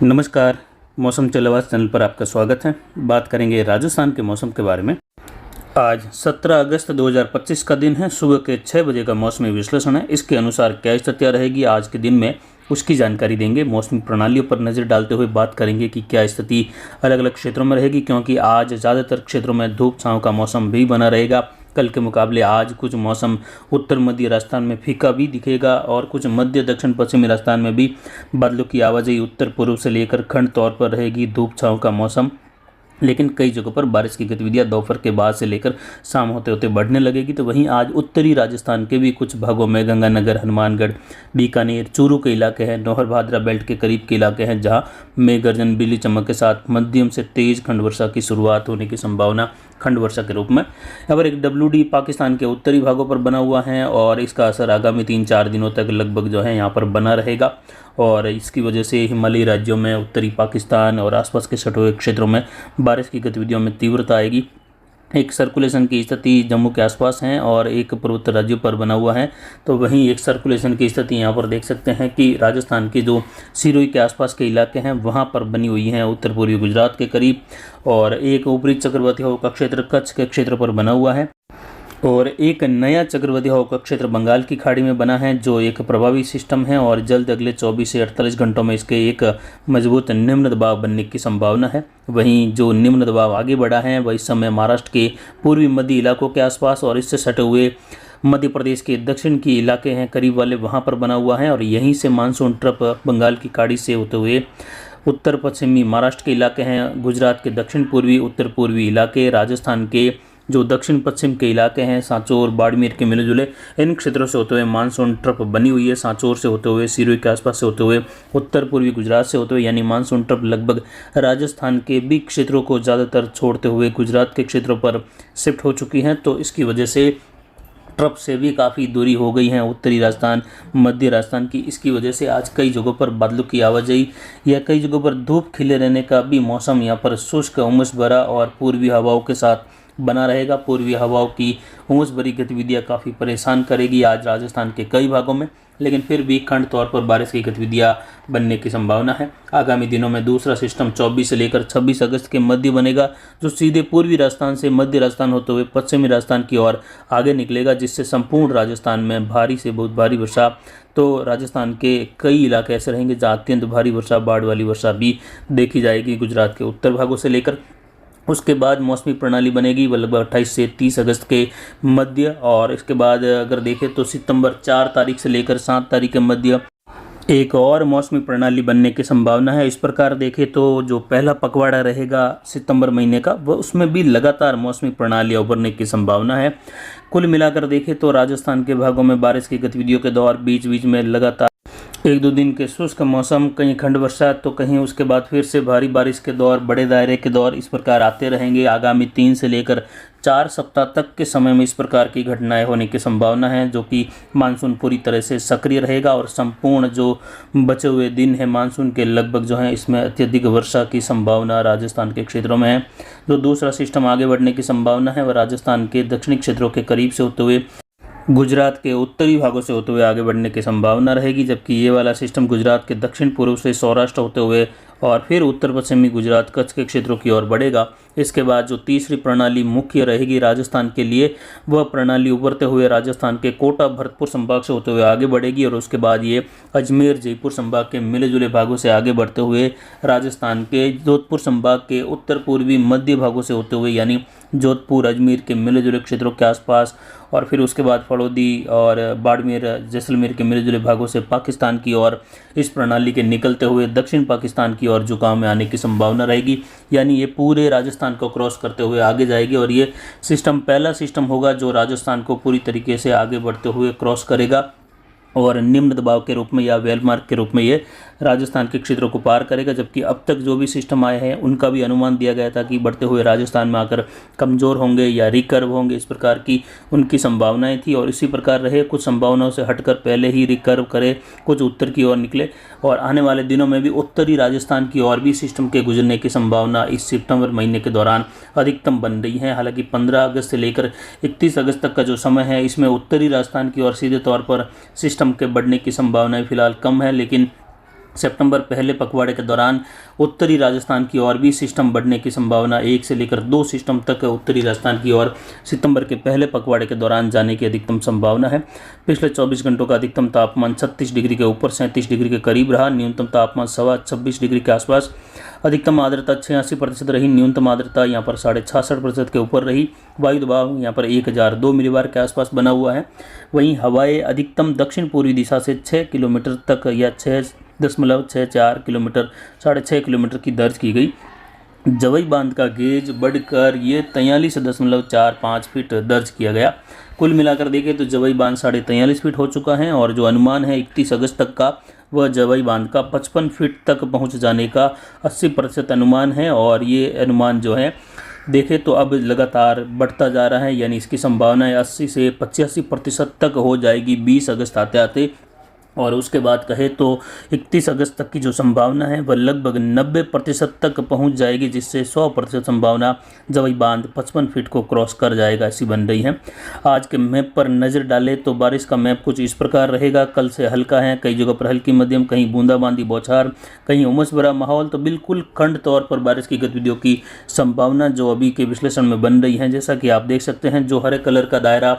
नमस्कार। मौसम चलवास चैनल पर आपका स्वागत है। बात करेंगे राजस्थान के मौसम के बारे में। आज 17 अगस्त 2025 का दिन है। सुबह के 6 बजे का मौसमी विश्लेषण है। इसके अनुसार क्या स्थितियाँ रहेगी आज के दिन में, उसकी जानकारी देंगे। मौसमी प्रणालियों पर नज़र डालते हुए बात करेंगे कि क्या स्थिति अलग अलग क्षेत्रों में रहेगी, क्योंकि आज ज़्यादातर क्षेत्रों में धूप छाँव का मौसम भी बना रहेगा। कल के मुकाबले आज कुछ मौसम उत्तर मध्य राजस्थान में फीका भी दिखेगा और कुछ मध्य दक्षिण पश्चिमी राजस्थान में भी बादलों की आवाजाही उत्तर पूर्व से लेकर खंड तौर पर रहेगी। धूप छाँव का मौसम, लेकिन कई जगहों पर बारिश की गतिविधियां दोपहर के बाद से लेकर शाम होते होते बढ़ने लगेगी। तो वहीं आज उत्तरी राजस्थान के भी कुछ भागों में गंगानगर, हनुमानगढ़, बीकानेर, चूरू के इलाके हैं, नौहर भादरा बेल्ट के करीब के इलाके हैं, जहां मेघ गर्जन, बिजली चमक के साथ मध्यम से तेज खंड वर्षा की शुरुआत होने की संभावना खंड वर्षा के रूप में। यहाँ पर एक WD पाकिस्तान के उत्तरी भागों पर बना हुआ है और इसका असर आगामी 3-4 दिनों तक लगभग जो है यहाँ पर बना रहेगा और इसकी वजह से हिमालयी राज्यों में, उत्तरी पाकिस्तान और आसपास के सटे हुए क्षेत्रों में बारिश की गतिविधियों में तीव्रता आएगी। एक सर्कुलेशन की स्थिति जम्मू के आसपास है और एक पूर्वोत्तर राज्यों पर बना हुआ है। तो वहीं एक सर्कुलेशन की स्थिति यहाँ पर देख सकते हैं कि राजस्थान के जो सिरोही के आसपास के इलाके हैं वहाँ पर बनी हुई हैं, उत्तर पूर्वी गुजरात के करीब। और एक ऊपरी चक्रवाती हवा का क्षेत्र कच्छ के क्षेत्र पर बना हुआ है और एक नया चक्रवाती हवा का क्षेत्र बंगाल की खाड़ी में बना है, जो एक प्रभावी सिस्टम है और जल्द अगले 24 से 48 घंटों में इसके एक मजबूत निम्न दबाव बनने की संभावना है। वहीं जो निम्न दबाव आगे बढ़ा है वह इस समय महाराष्ट्र के पूर्वी मध्य इलाकों के आसपास और इससे सटे हुए मध्य प्रदेश के दक्षिण के इलाके हैं करीब वाले, वहाँ पर बना हुआ है और यहीं से मानसून ट्रफ बंगाल की खाड़ी से होते हुए उत्तर पश्चिमी महाराष्ट्र के इलाके हैं, गुजरात के दक्षिण पूर्वी, उत्तर पूर्वी इलाके, राजस्थान के जो दक्षिण पश्चिम के इलाके हैं, सांचौर, बाड़मेर के मिले जुले इन क्षेत्रों से होते हुए मानसून ट्रफ बनी हुई है। सांचौर से होते हुए, सिरोही के आसपास से होते हुए, उत्तर पूर्वी गुजरात से होते हुए, यानी मानसून ट्रफ लगभग राजस्थान के भी क्षेत्रों को ज़्यादातर छोड़ते हुए गुजरात के क्षेत्रों पर शिफ्ट हो चुकी हैं। तो इसकी वजह से ट्रफ से भी काफ़ी दूरी हो गई है उत्तरी राजस्थान, मध्य राजस्थान की। इसकी वजह से आज कई जगहों पर बादलों की आवाजाही या कई जगहों पर धूप खिले रहने का भी मौसम यहाँ पर शुष्क, उमस भरा और पूर्वी हवाओं के साथ बना रहेगा। पूर्वी हवाओं की उमस भरी गतिविधियाँ काफ़ी परेशान करेगी आज राजस्थान के कई भागों में, लेकिन फिर भी खंड तौर पर बारिश की गतिविधियाँ बनने की संभावना है। आगामी दिनों में दूसरा सिस्टम 24 से लेकर 26 अगस्त के मध्य बनेगा, जो सीधे पूर्वी राजस्थान से मध्य राजस्थान होते हुए पश्चिमी राजस्थान की ओर आगे निकलेगा, जिससे संपूर्ण राजस्थान में भारी से बहुत भारी वर्षा। तो राजस्थान के कई इलाके ऐसे रहेंगे जहाँ अत्यंत भारी वर्षा, बाढ़ वाली वर्षा भी देखी जाएगी गुजरात के उत्तर भागों से लेकर। उसके बाद मौसमी प्रणाली बनेगी वो लगभग 28 से 30 अगस्त के मध्य, और इसके बाद अगर देखें तो सितंबर 4 तारीख से लेकर 7 तारीख के मध्य एक और मौसमी प्रणाली बनने की संभावना है। इस प्रकार देखें तो जो पहला पखवाड़ा रहेगा सितंबर महीने का, वह उसमें भी लगातार मौसमी प्रणाली उभरने की संभावना है। कुल मिलाकर देखें तो राजस्थान के भागों में बारिश की गतिविधियों के दौर बीच बीच में लगातार 1-2 दिन के शुष्क मौसम, कहीं खंड वर्षा तो कहीं उसके बाद फिर से भारी बारिश के दौर, बड़े दायरे के दौर इस प्रकार आते रहेंगे। आगामी 3 से लेकर 4 सप्ताह तक के समय में इस प्रकार की घटनाएं होने की संभावना है, जो कि मानसून पूरी तरह से सक्रिय रहेगा और संपूर्ण जो बचे हुए दिन है मानसून के लगभग जो है इसमें अत्यधिक वर्षा की संभावना राजस्थान के क्षेत्रों में है। जो दूसरा सिस्टम आगे बढ़ने की संभावना है वह राजस्थान के दक्षिणी क्षेत्रों के करीब से होते हुए गुजरात के उत्तरी भागों से होते हुए आगे बढ़ने की संभावना रहेगी, जबकि ये वाला सिस्टम गुजरात के दक्षिण पूर्व से सौराष्ट्र होते हुए और फिर उत्तर पश्चिमी गुजरात, कच्छ के क्षेत्रों की ओर बढ़ेगा। इसके बाद जो तीसरी प्रणाली मुख्य रहेगी राजस्थान के लिए, वह प्रणाली उभरते हुए राजस्थान के कोटा, भरतपुर संभाग से होते हुए आगे बढ़ेगी और उसके बाद ये अजमेर, जयपुर संभाग के मिले जुले भागों से आगे बढ़ते हुए राजस्थान के जोधपुर संभाग के उत्तर पूर्वी मध्य भागों से होते हुए, यानी जोधपुर, अजमेर के मिले जुले क्षेत्रों के आसपास, और फिर उसके बाद फड़ौदी और बाड़मेर, जैसलमेर के मिले जुले भागों से पाकिस्तान की ओर इस प्रणाली के निकलते हुए दक्षिण पाकिस्तान की ओर झुकाव में आने की संभावना रहेगी। यानी ये पूरे राजस्थान को क्रॉस करते हुए आगे जाएगी और ये सिस्टम पहला सिस्टम होगा जो राजस्थान को पूरी तरीके से आगे बढ़ते हुए क्रॉस करेगा और निम्न दबाव के रूप में या वेलमार्क के रूप में ये राजस्थान के क्षेत्रों को पार करेगा। जबकि अब तक जो भी सिस्टम आए हैं उनका भी अनुमान दिया गया था कि बढ़ते हुए राजस्थान में आकर कमज़ोर होंगे या रिकर्व होंगे, इस प्रकार की उनकी संभावनाएं थी और इसी प्रकार रहे। कुछ संभावनाओं से हटकर पहले ही रिकर्व करे, कुछ उत्तर की ओर निकले और आने वाले दिनों में भी उत्तरी राजस्थान की ओर भी सिस्टम के गुजरने की संभावना इस सितंबर महीने के दौरान अधिकतम बन रही है। हालांकि 15 अगस्त से लेकर 31 अगस्त तक का जो समय है इसमें उत्तरी राजस्थान की ओर सीधे तौर पर सिस्टम के बढ़ने की संभावनाएं फिलहाल कम है, लेकिन सितंबर पहले पखवाड़े के दौरान उत्तरी राजस्थान की ओर भी सिस्टम बढ़ने की संभावना, 1 से लेकर 2 सिस्टम तक उत्तरी राजस्थान की ओर सितंबर के पहले पखवाड़े के दौरान जाने की अधिकतम संभावना है। पिछले 24 घंटों का अधिकतम तापमान 36 डिग्री के ऊपर 37 डिग्री के करीब रहा। न्यूनतम तापमान 26 डिग्री के आसपास। अधिकतम आर्द्रता 86% रही। न्यूनतम आर्द्रता यहाँ पर 66.5% के ऊपर रही। वायु दबाव यहाँ पर 1002 मिलीबार के आसपास बना हुआ है। वहीं हवाएं अधिकतम दक्षिण पूर्वी दिशा से 6 किलोमीटर तक या 6.64 किलोमीटर 6.5 किलोमीटर की दर्ज की गई। जवई बांध का गेज बढ़कर ये 43.45 फीट दर्ज किया गया। कुल मिलाकर देखें तो जवई बांध 43.5 फीट हो चुका है और जो अनुमान है 31 अगस्त तक का, वह जवई बांध का 55 फीट तक पहुंच जाने का 80% अनुमान है। और ये अनुमान जो है देखें तो अब लगातार बढ़ता जा रहा है, यानी इसकी संभावना 80 से 85% तक हो जाएगी 20 अगस्त आते आते। और उसके बाद कहे तो 31 अगस्त तक की जो संभावना है वह लगभग 90% तक पहुंच जाएगी, जिससे 100% संभावना जवई बांध 55 फीट को क्रॉस कर जाएगा, ऐसी बन रही है। आज के मैप पर नज़र डालें तो बारिश का मैप कुछ इस प्रकार रहेगा। कल से हल्का है, कई जगह पर हल्की मध्यम, कहीं बूंदाबांदी बौछार, कहीं उमस भरा माहौल। तो बिल्कुल खंड तौर पर बारिश की गतिविधियों की संभावना जो अभी के विश्लेषण में बन रही है, जैसा कि आप देख सकते हैं, जो हरे कलर का दायरा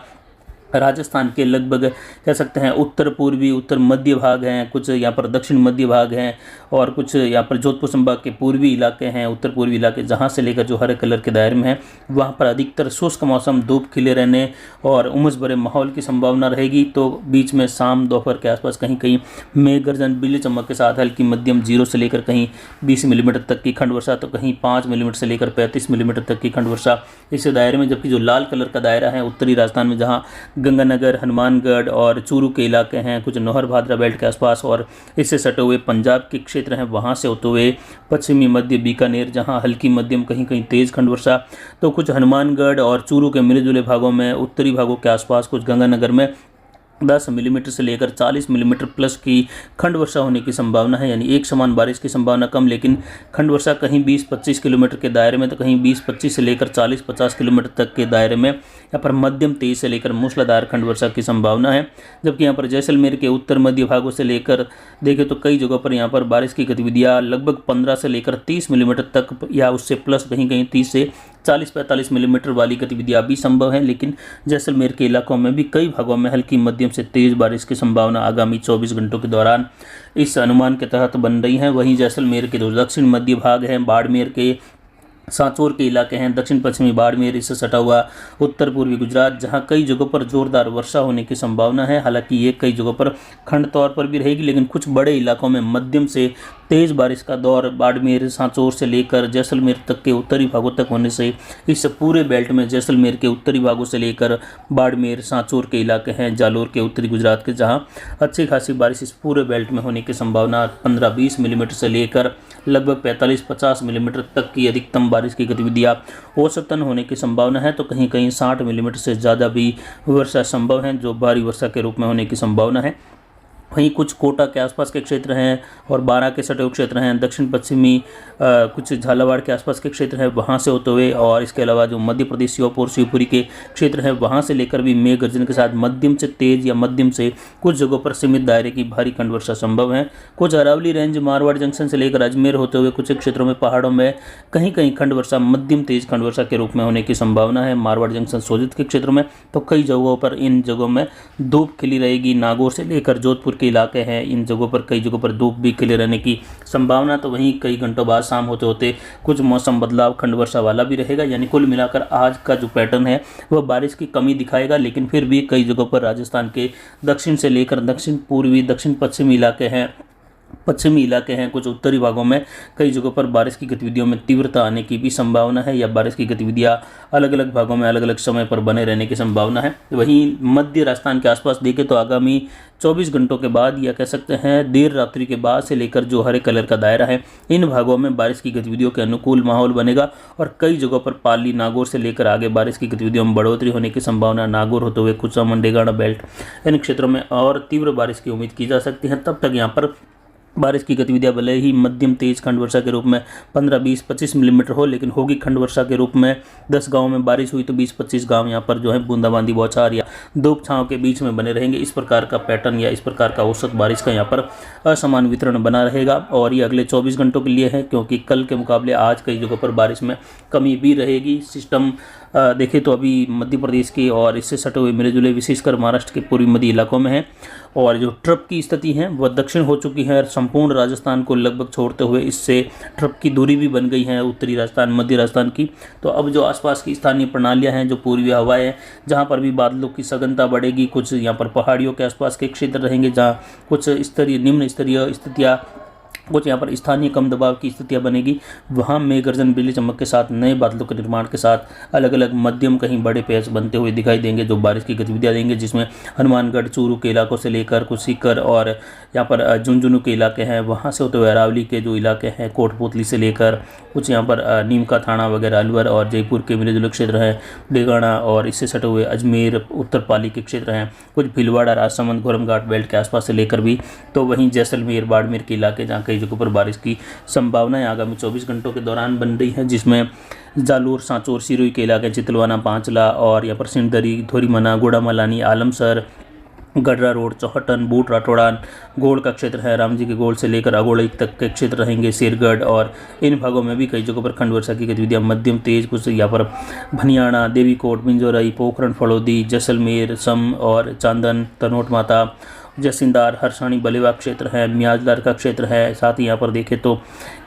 राजस्थान के लगभग कह सकते हैं उत्तर पूर्वी उत्तर मध्य भाग हैं, कुछ यहाँ पर दक्षिण मध्य भाग हैं और कुछ यहाँ पर जोधपुर संभाग के पूर्वी इलाके हैं, उत्तर पूर्वी इलाके, जहाँ से लेकर जो हरे कलर के दायरे में है वहाँ पर अधिकतर शुष्क मौसम, धूप खिले रहने और उमस भरे माहौल की संभावना रहेगी। तो बीच में शाम दोपहर के आसपास कहीं कहीं मेघ गर्जन, बिजली चमक के साथ हल्की मध्यम 0 से लेकर कहीं 20 मिलीमीटर तक की खंड वर्षा, तो कहीं 5 मिलीमीटर से लेकर 35 मिलीमीटर तक की खंड वर्षा इस दायरे में। जबकि जो लाल कलर का दायरा है उत्तरी राजस्थान में, जहाँ गंगानगर, हनुमानगढ़ और चूरू के इलाके हैं, कुछ नौहर भादरा बेल्ट के आसपास और इससे सटे हुए पंजाब के क्षेत्र हैं, वहां से होते हुए पश्चिमी मध्य बीकानेर, जहां हल्की मध्यम कहीं कहीं तेज खंड वर्षा। तो कुछ हनुमानगढ़ और चूरू के मिले जुले भागों में, उत्तरी भागों के आसपास, कुछ गंगानगर में 10 मिलीमीटर से लेकर 40 मिलीमीटर प्लस की खंड वर्षा होने की संभावना है। यानी एक समान बारिश की संभावना कम, लेकिन खंड वर्षा कहीं 20-25 किलोमीटर के दायरे में, तो कहीं 20-25 से लेकर 40-50 किलोमीटर तक के दायरे में यहाँ पर मध्यम तेज से लेकर मूसलाधार खंड वर्षा की संभावना है। जबकि यहाँ पर जैसलमेर के उत्तर मध्य भागों से लेकर देखें तो कई जगहों पर यहाँ पर बारिश की गतिविधियाँ लगभग 15 से लेकर 30 मिलीमीटर तक या उससे प्लस, कहीं कहीं 30 से 40-45 मिलीमीटर वाली गतिविधियाँ भी संभव है। लेकिन जैसलमेर के इलाकों में भी कई भागों में हल्की मध्यम से तेज बारिश की संभावना आगामी 24 घंटों के दौरान इस अनुमान के तहत बन रही है। वहीं जैसलमेर के जो दक्षिण मध्य भाग हैं, बाड़मेर के सांचौर के इलाके हैं, दक्षिण पश्चिमी बाड़मेर, इससे सटा हुआ उत्तर पूर्वी गुजरात, जहां कई जगहों पर जोरदार वर्षा होने की संभावना है। हालांकि ये कई जगहों पर खंड तौर पर भी रहेगी, लेकिन कुछ बड़े इलाकों में मध्यम से तेज बारिश का दौर बाड़मेर, सांचौर से लेकर जैसलमेर तक के उत्तरी भागों तक होने से इस पूरे बेल्ट में जैसलमेर के उत्तरी भागों से लेकर बाड़मेर, सांचौर के इलाके हैं, जालोर के उत्तरी गुजरात के, जहां अच्छी खासी बारिश इस पूरे बेल्ट में होने की संभावना 15-20 मिलीमीटर से लेकर लगभग 45-50 मिलीमीटर तक की अधिकतम बारिश की गतिविधियाँ औसतन होने की संभावना है। तो कहीं कहीं 60 मिलीमीटर से ज़्यादा भी वर्षा संभव है, जो भारी वर्षा के रूप में होने की संभावना है। वहीं कुछ कोटा के आसपास के क्षेत्र हैं और बारां के सटे हुए क्षेत्र हैं, दक्षिण पश्चिमी कुछ झालावाड़ के आसपास के क्षेत्र हैं, वहां से होते हुए, और इसके अलावा जो मध्य प्रदेश श्योपुर शिवपुरी के क्षेत्र हैं, वहां से लेकर भी मेघ गर्जन के साथ मध्यम से तेज या मध्यम से कुछ जगहों पर सीमित दायरे की भारी खंड वर्षा संभव है। कुछ अरावली रेंज, मारवाड़ जंक्शन से लेकर अजमेर होते हुए कुछ क्षेत्रों में, पहाड़ों में कहीं कहीं खंड वर्षा मध्यम तेज खंड वर्षा के रूप में होने की संभावना है। मारवाड़ जंक्शन सोजित के क्षेत्रों में तो कई जगहों पर इन जगहों में धूप खिली रहेगी। नागौर से लेकर जोधपुर के इलाके हैं, इन जगहों पर कई जगहों पर धूप भी खिले रहने की संभावना। तो वहीं कई घंटों बाद शाम होते होते कुछ मौसम बदलाव खंड वर्षा वाला भी रहेगा। यानी कुल मिलाकर आज का जो पैटर्न है वह बारिश की कमी दिखाएगा, लेकिन फिर भी कई जगहों पर राजस्थान के दक्षिण से लेकर दक्षिण पूर्वी, दक्षिण पश्चिमी इलाके हैं, पश्चिमी इलाके हैं, कुछ उत्तरी भागों में कई जगहों पर बारिश की गतिविधियों में तीव्रता आने की भी संभावना है, या बारिश की गतिविधियां अलग अलग भागों में अलग अलग समय पर बने रहने की संभावना है। वहीं मध्य राजस्थान के आसपास देखें तो आगामी 24 घंटों के बाद, या कह सकते हैं देर रात्रि के बाद से लेकर जो हरे कलर का दायरा है, इन भागों में बारिश की गतिविधियों के अनुकूल माहौल बनेगा और कई जगहों पर पाली, नागौर से लेकर आगे बारिश की गतिविधियों में बढ़ोतरी होने की संभावना। नागौर होते हुए कुचा, मंडेगाड़ा बेल्ट, इन क्षेत्रों में और तीव्र बारिश की उम्मीद की जा सकती है। तब तक यहाँ पर बारिश की गतिविधियां भले ही मध्यम तेज खंड वर्षा के रूप में 15, 20, 25 मिलीमीटर हो, लेकिन होगी खंड वर्षा के रूप में 10 गांवों में बारिश हुई तो 20-25 गांव यहाँ पर जो है बूंदाबांदी बौछार या धूप छांव के बीच में बने रहेंगे। इस प्रकार का पैटर्न या इस प्रकार का औसत बारिश का यहाँ पर असमान वितरण बना रहेगा और ये अगले 24 घंटों के लिए है, क्योंकि कल के मुकाबले आज कई जगहों पर बारिश में कमी भी रहेगी। सिस्टम देखें तो अभी मध्य प्रदेश के और इससे सटे हुए मिले जुले विशेषकर महाराष्ट्र के पूर्वी मध्य इलाकों में है और जो ट्रप की स्थिति है वह दक्षिण हो चुकी है। संपूर्ण राजस्थान को लगभग छोड़ते हुए इससे ट्रप की दूरी भी बन गई है उत्तरी राजस्थान, मध्य राजस्थान की। तो अब जो आसपास की स्थानीय प्रणालियां हैं, जो पूर्वी हवाएं हैं, जहां पर भी बादलों की सघनता बढ़ेगी, कुछ यहाँ पर पहाड़ियों के आसपास के क्षेत्र रहेंगे जहाँ कुछ स्तरीय निम्न स्तरीय स्थितियाँ, कुछ यहाँ पर स्थानीय कम दबाव की स्थितियाँ बनेगी, वहाँ मेघ गर्जन बिजली चमक के साथ नए बादलों के निर्माण के साथ अलग अलग मध्यम कहीं बड़े पैच बनते हुए दिखाई देंगे, जो बारिश की गतिविधियाँ देंगे, जिसमें हनुमानगढ़, चूरू के इलाकों से लेकर कुछ सीकर और यहाँ पर झुंझुनू के इलाके हैं, वहाँ से होते हुए अरावली के जो इलाके हैं, कोटपुतली से लेकर कुछ यहाँ पर नीम का थाना वगैरह, अलवर और जयपुर के मिले जुले क्षेत्र हैं, डेगाना और इससे सटे हुए अजमेर, उत्तरपाली के क्षेत्र हैं, कुछ भीलवाड़ा, राजसमंद, गोरमघाट बेल्ट के आसपास से लेकर भी, तो वहीं जैसलमेर, बाड़मेर के इलाके जहाँ कई जगहों पर बारिश की संभावनाएं आगामी 24 घंटों के दौरान बन रही है, जिसमें जालोर, सांचौर, सिरोही के इलाके, चितलवाना, पांचला और यहाँ पर सिंधरी, धोरीमना, गोड़ामलानी, आलमसर, गडरा रोड, चौहटन, बूट, राठौड़ान, गोड़ का क्षेत्र है, रामजी के गोड़ से लेकर अगोड़ई तक के क्षेत्र रहेंगे, शेरगढ़ और इन भागों में भी कई जगहों पर खंड वर्षा की गतिविधियां मध्यम तेज, कुछ यहाँ पर भनियाना, देवीकोट, बिंजोरई, पोखरण, फड़ौदी, जैसलमेर, सम और चांदन, तनोट माता, जैसिंदार, हरसाणी, बलेवा क्षेत्र है, मियाजदार का क्षेत्र है। साथ ही यहाँ पर देखें तो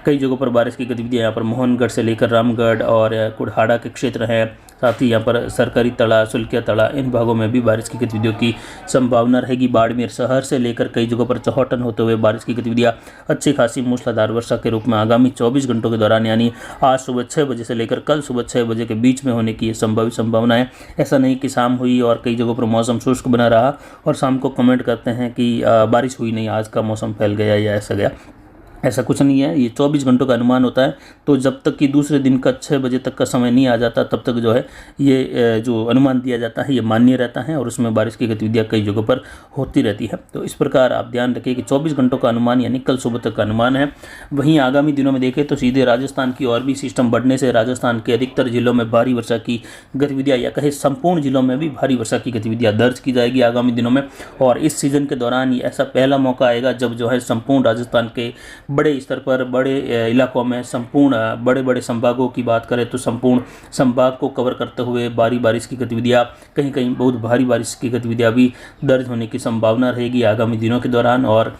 कई जगहों पर बारिश की गतिविधियाँ यहाँ पर मोहनगढ़ से लेकर रामगढ़ और कुड़हाड़ा के क्षेत्र हैं। साथ ही यहाँ पर सरकारी तड़ा, सुल्किया तड़ा, इन भागों में भी बारिश की गतिविधियों की संभावना रहेगी। बाड़मेर शहर से लेकर कई जगहों पर चौहटन होते हुए बारिश की गतिविधियाँ अच्छी खासी मूसलाधार वर्षा के रूप में आगामी 24 घंटों के दौरान, यानी आज सुबह 6 बजे से लेकर कल सुबह 6 बजे के बीच में होने की संभावित संभावना है। ऐसा नहीं कि शाम हुई और कई जगहों पर मौसम शुष्क बना रहा और शाम को कमेंट करते हैं कि बारिश हुई नहीं, आज का मौसम फैल गया या ऐसा गया। ऐसा कुछ नहीं है, ये 24 घंटों का अनुमान होता है। तो जब तक कि दूसरे दिन का 6 बजे तक का समय नहीं आ जाता, तब तक जो है ये जो अनुमान दिया जाता है ये मान्य रहता है और उसमें बारिश की गतिविधियाँ कई जगहों पर होती रहती है। तो इस प्रकार आप ध्यान रखिए कि 24 घंटों का अनुमान यानी कल सुबह तक का अनुमान है। वहीं आगामी दिनों में देखें तो सीधे राजस्थान की ओर भी सिस्टम बढ़ने से राजस्थान के अधिकतर जिलों में भारी वर्षा की गतिविधियाँ या कहे संपूर्ण जिलों में भी भारी वर्षा की गतिविधियाँ दर्ज की जाएगी आगामी दिनों में। और इस सीजन के दौरान ये ऐसा पहला मौका आएगा जब जो है संपूर्ण राजस्थान के बड़े स्तर पर, बड़े इलाकों में, संपूर्ण बड़े बड़े संभागों की बात करें तो संपूर्ण संभाग को कवर करते हुए भारी बारिश की गतिविधियां, कहीं कहीं बहुत भारी बारिश की गतिविधियां भी दर्ज होने की संभावना रहेगी आगामी दिनों के दौरान। और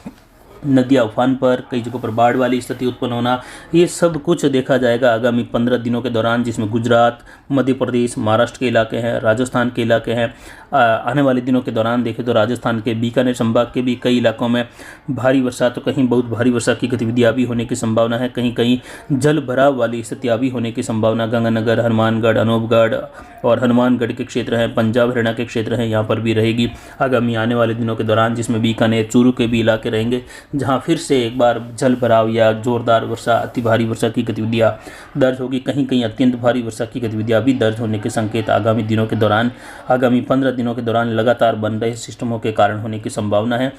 नदियाँ उफान पर, कई जगहों पर बाढ़ वाली स्थिति उत्पन्न होना, ये सब कुछ देखा जाएगा आगामी 15 दिनों के दौरान, जिसमें गुजरात, मध्य प्रदेश, महाराष्ट्र के इलाके हैं, राजस्थान के इलाके हैं। आने वाले दिनों के दौरान देखें तो राजस्थान के बीकानेर संभाग के भी कई इलाकों में भारी वर्षा, तो कहीं बहुत भारी वर्षा की गतिविधियाँ भी होने की संभावना है, कहीं कहीं जल भराव वाली स्थितियाँ भी होने की संभावना। गंगानगर, हनुमानगढ़, अनूपगढ़ और हनुमानगढ़ के क्षेत्र हैं, पंजाब हरियाणा के क्षेत्र हैं, यहाँ पर भी रहेगी आगामी आने वाले दिनों के दौरान, जिसमें बीकानेर, चूरू के भी इलाके रहेंगे जहां फिर से एक बार जल भराव या जोरदार वर्षा, अति भारी वर्षा की गतिविधियां दर्ज होगी। कहीं कहीं अत्यंत भारी वर्षा की गतिविधियां भी दर्ज होने के संकेत आगामी दिनों के दौरान, आगामी 15 दिनों के दौरान लगातार बन रहे सिस्टमों के कारण होने की संभावना है,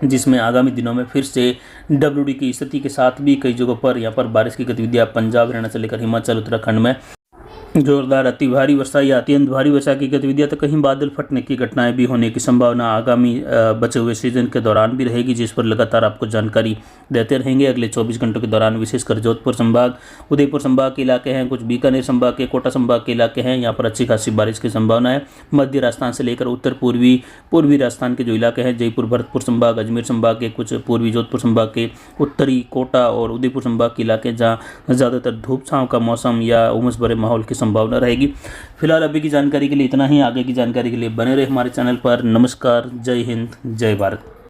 जिसमें आगामी दिनों में फिर से WD की स्थिति के साथ भी कई जगहों पर यहाँ पर बारिश की गतिविधियां पंजाब हरियाणा से लेकर हिमाचल, उत्तराखंड में जोरदार अति भारी वर्षा या अत्यंत भारी वर्षा की गतिविधियां, तो कहीं बादल फटने की घटनाएं भी होने की संभावना आगामी बचे हुए सीजन के दौरान भी रहेगी, जिस पर लगातार आपको जानकारी देते रहेंगे अगले 24 घंटों के दौरान। विशेषकर जोधपुर संभाग, उदयपुर संभाग के इलाके हैं, कुछ बीकानेर संभाग के, कोटा संभाग के इलाके हैं, यहाँ पर अच्छी खासी बारिश की संभावना है। मध्य राजस्थान से लेकर उत्तर पूर्वी राजस्थान के जो इलाके हैं, जयपुर, भरतपुर संभाग, अजमेर संभाग के, कुछ पूर्वी जोधपुर संभाग के, उत्तरी कोटा और उदयपुर संभाग के इलाके जहाँ ज़्यादातर धूप छाँव का मौसम या उमस भरे माहौल की संभावना रहेगी। फिलहाल अभी की जानकारी के लिए इतना ही। आगे की जानकारी के लिए बने रहे हमारे चैनल पर। नमस्कार, जय हिंद, जय भारत।